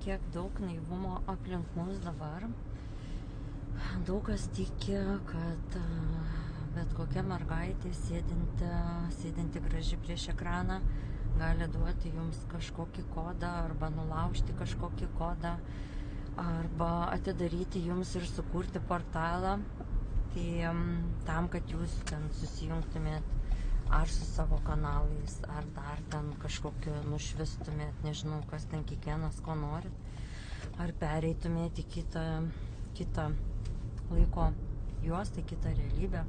kiek daug naivumo aplink mus dabar. Daug kas tiki, kad bet kokia mergaitė sėdinti graži prieš ekraną gali duoti jums kažkokį kodą arba nulaužti kažkokį kodą arba atidaryti jums ir sukurti portalą. Tai tam, kad jūs ten susijungtumėt ar su savo kanalais, ar dar ten kažkokiu nušvistumėt, nežinau, kas ten kiekvienas ko norit, ar pereitumėt į kitą laiko juostą, kitą realybę.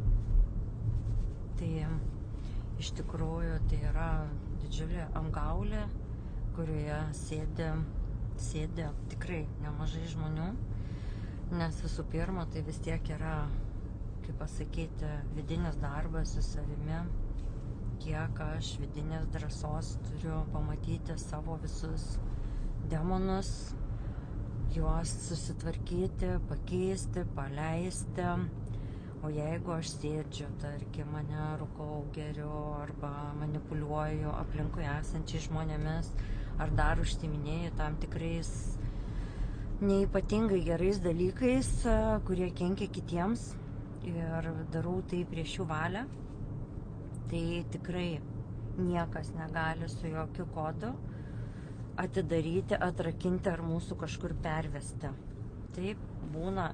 Tai iš tikrųjų tai yra didžiulė apgaulė, kurioje sėdi tikrai nemažai žmonių, nes visų pirma tai vis tiek yra, kaip pasakyti, vidinis darbas su savimi, kiek aš vidinės drąsos turiu pamatyti savo visus demonus, juos susitvarkyti, pakeisti, paleisti. O jeigu aš sėdžiu, tarkim, mane rūkau, geriu arba manipuliuoju aplinkui esančiais žmonėmis, ar dar užsiiminėju tam tikrais neypatingai gerais dalykais, kurie kenkia kitiems ir darau tai prieš jų valią, tai tikrai niekas negali su jokiu kodu atidaryti, atrakinti ar mūsų kažkur pervesti. Taip, būna,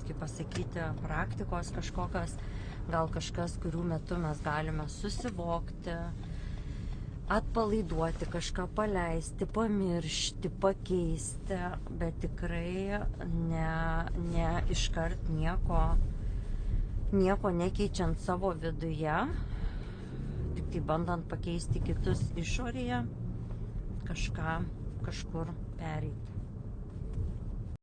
kaip pasakyti, praktikos kažkokios, gal kažkas, kurių metu mes galime susivokti, atpalaiduoti, kažką paleisti, pamiršti, pakeisti, bet tikrai ne iškart nieko nekeičiant savo viduje, tik tai bandant pakeisti kitus išorėje, kažką kažkur pereiti.